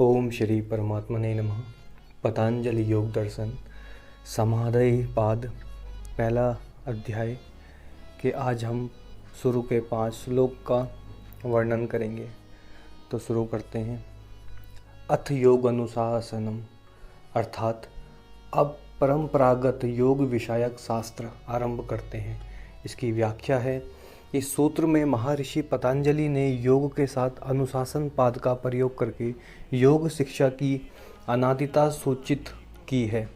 ओम श्री परमात्मने नमः। पतंजलि योग दर्शन समाधि पाद पहला अध्याय के आज हम शुरू के 5 श्लोक का वर्णन करेंगे। तो शुरू करते हैं। अथ योग अनुशासनम, अर्थात अब परंपरागत योग विषयक शास्त्र आरंभ करते हैं। इसकी व्याख्या है। इस सूत्र में महर्षि पतंजलि ने योग के साथ अनुशासन पाद का प्रयोग करके योग शिक्षा की अनादिता सूचित की है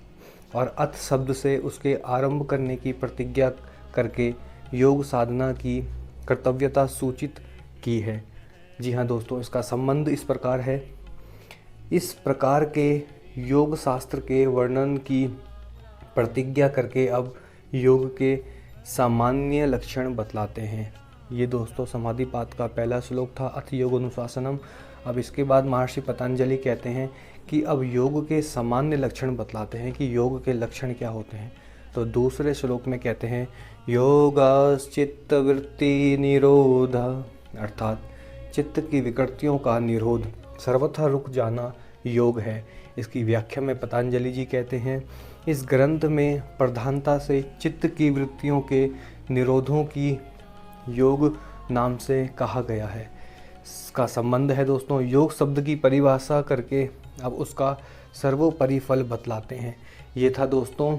और अथ शब्द से उसके आरंभ करने की प्रतिज्ञा करके योग साधना की कर्तव्यता सूचित की है। जी हाँ दोस्तों, इसका संबंध इस प्रकार है। इस प्रकार के योग शास्त्र के वर्णन की प्रतिज्ञा करके अब योग के सामान्य लक्षण बतलाते हैं। ये दोस्तों समाधिपाद का पहला श्लोक था, अथ योग अनुशासनम। अब इसके बाद महर्षि पतंजलि कहते हैं कि अब योग के सामान्य लक्षण बतलाते हैं कि योग के लक्षण क्या होते हैं। तो दूसरे श्लोक में कहते हैं योगाश्चित्त वृत्ति निरोध, अर्थात चित्त की विकृतियों का निरोध, सर्वथा रुक जाना योग है। इसकी व्याख्या में पतंजलि जी कहते हैं, इस ग्रंथ में प्रधानता से चित्त की वृत्तियों के निरोधों की योग नाम से कहा गया है। इसका संबंध है दोस्तों, योग शब्द की परिभाषा करके अब उसका सर्वोपरि फल बतलाते हैं। ये था दोस्तों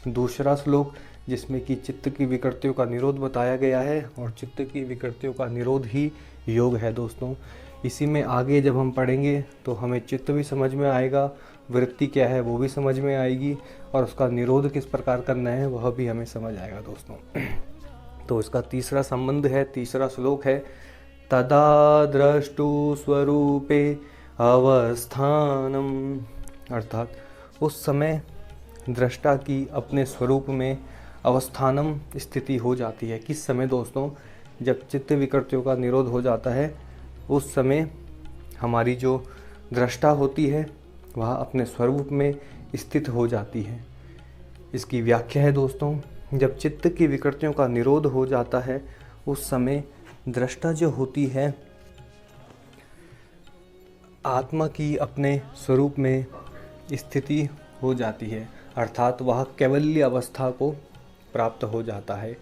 दूसरा श्लोक, जिसमें कि चित्त की विकृतियों का निरोध बताया गया है और चित्त की विकृतियों का निरोध ही योग है दोस्तों। इसी में आगे जब हम पढ़ेंगे तो हमें चित्त भी समझ में आएगा, वृत्ति क्या है वो भी समझ में आएगी और उसका निरोध किस प्रकार करना है वह भी हमें समझ आएगा दोस्तों। तो इसका तीसरा संबंध है, तीसरा श्लोक है, तदा द्रष्टु स्वरूपे अवस्थानम, अर्थात उस समय दृष्टा की अपने स्वरूप में अवस्थानम स्थिति हो जाती है। किस समय दोस्तों? जब चित्त विकृतियों का निरोध हो जाता है उस समय हमारी जो दृष्टा होती है वह अपने स्वरूप में स्थित हो जाती है। इसकी व्याख्या है दोस्तों, जब चित्त की विकृतियों का निरोध हो जाता है उस समय दृष्टा जो होती है आत्मा की अपने स्वरूप में स्थिति हो जाती है, अर्थात वह कैवल्य अवस्था को प्राप्त हो जाता है।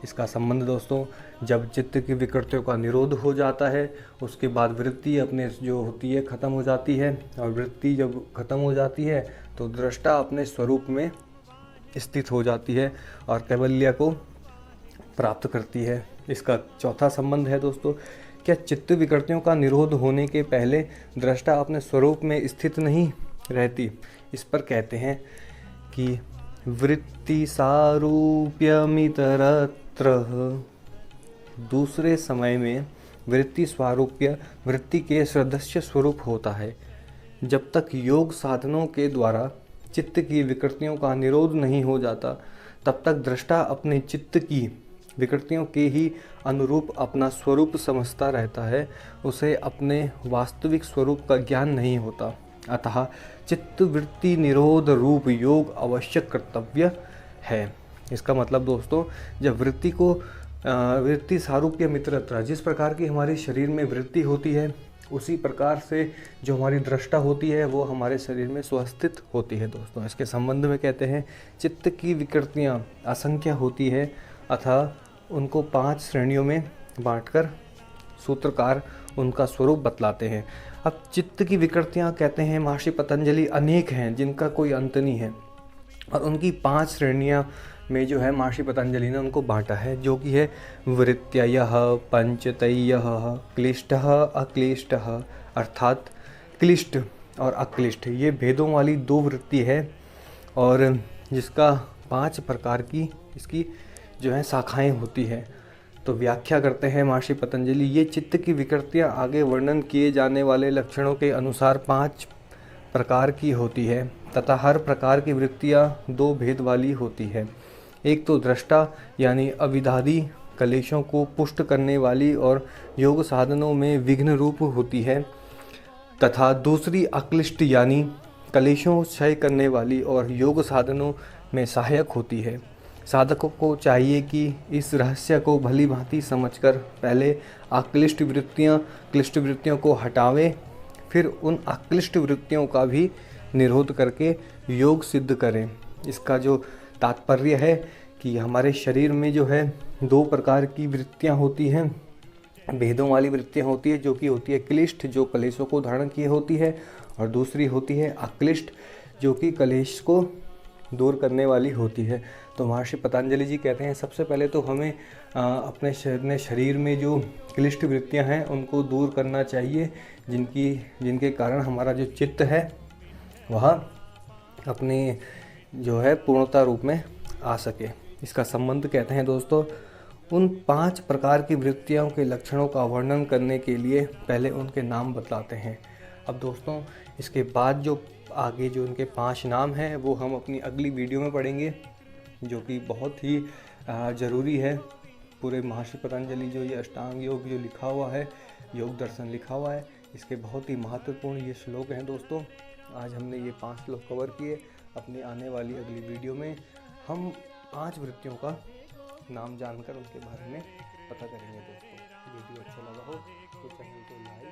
इसका संबंध दोस्तों, जब चित्त की विकृतियों का निरोध हो जाता है उसके बाद वृत्ति अपने जो होती है ख़त्म हो जाती है और वृत्ति जब ख़त्म हो जाती है तो दृष्टा अपने स्वरूप में स्थित हो जाती है और कैवल्य को प्राप्त करती है। इसका चौथा संबंध है दोस्तों, क्या चित्त विकृतियों का निरोध होने के पहले दृष्टा अपने स्वरूप में स्थित नहीं रहती? इस पर कहते हैं कि वृत्ति सारूप्यमितरत्र, दूसरे समय में वृत्ति स्वारूप्य वृत्ति के सदस्य स्वरूप होता है। जब तक योग साधनों के द्वारा चित्त की विकृतियों का निरोध नहीं हो जाता तब तक दृष्टा अपने चित्त की विकृतियों के ही अनुरूप अपना स्वरूप समझता रहता है, उसे अपने वास्तविक स्वरूप का ज्ञान नहीं होता। अतः चित्त वृत्ति निरोध रूप योग आवश्यक कर्तव्य है। इसका मतलब दोस्तों, जब वृत्ति सारूप्य मित्रता, जिस प्रकार की हमारे शरीर में वृत्ति होती है उसी प्रकार से जो हमारी दृष्टा होती है वो हमारे शरीर में स्वस्थित होती है दोस्तों। इसके संबंध में कहते हैं, चित्त की विकृतियाँ असंख्य होती है, अतः उनको 5 श्रेणियों में बांटकर सूत्रकार उनका स्वरूप बतलाते हैं। अब चित्त की विकृतियाँ कहते हैं महर्षि पतंजलि अनेक हैं जिनका कोई अंत नहीं है और उनकी 5 श्रेणियाँ में जो है महर्षि पतंजलि ने उनको बांटा है, जो कि है वृत्तयः पंचतयः क्लिष्टः अक्लिष्टः, अर्थात क्लिष्ट और अक्लिष्ट ये भेदों वाली 2 वृत्ति है और जिसका 5 प्रकार की इसकी जो है शाखाएं होती है। तो व्याख्या करते हैं महर्षि पतंजलि, ये चित्त की विकृतियाँ आगे वर्णन किए जाने वाले लक्षणों के अनुसार 5 प्रकार की होती है तथा हर प्रकार की वृत्तियाँ 2 भेद वाली होती है। एक तो दृष्टा यानी अविधादि कलेशों को पुष्ट करने वाली और योग साधनों में विघ्न रूप होती है, तथा दूसरी अक्लिष्ट यानी कलेशों क्षय करने वाली और योग साधनों में सहायक होती है। साधकों को चाहिए कि इस रहस्य को भली भांति समझकर पहले क्लिष्ट वृत्तियों को हटावें, फिर उन अक्लिष्ट वृत्तियों का भी निरोध करके योग सिद्ध करें। इसका जो तात्पर्य है कि हमारे शरीर में जो है 2 प्रकार की वृत्तियां होती हैं, भेदों वाली वृत्तियां होती है, जो कि होती है क्लिष्ट, जो कलेशों को धारण किए होती है, और दूसरी होती है अक्लिष्ट, जो कि कलेश को दूर करने वाली होती है। तो महर्षि पतंजलि जी कहते हैं सबसे पहले तो हमें अपने शरीर में जो क्लिष्ट वृत्तियां हैं उनको दूर करना चाहिए, जिनके कारण हमारा जो चित्त है वह अपने जो है पूर्णता रूप में आ सके। इसका संबंध कहते हैं दोस्तों उन 5 प्रकार की वृत्तियों के लक्षणों का वर्णन करने के लिए पहले उनके नाम बतलाते हैं। अब दोस्तों इसके बाद जो आगे जो उनके 5 नाम हैं वो हम अपनी अगली वीडियो में पढ़ेंगे, जो कि बहुत ही ज़रूरी है। पूरे महर्षि पतंजलि जो ये अष्टांग योग जो लिखा हुआ है, योग दर्शन लिखा हुआ है, इसके बहुत ही महत्वपूर्ण ये श्लोक हैं दोस्तों। आज हमने ये 5 श्लोक कवर किए। अपनी आने वाली अगली वीडियो में हम 5 वृत्तियों का नाम जानकर उनके बारे में पता करेंगे दोस्तों। वीडियो अच्छा लगा हो तो चैनल को लाइक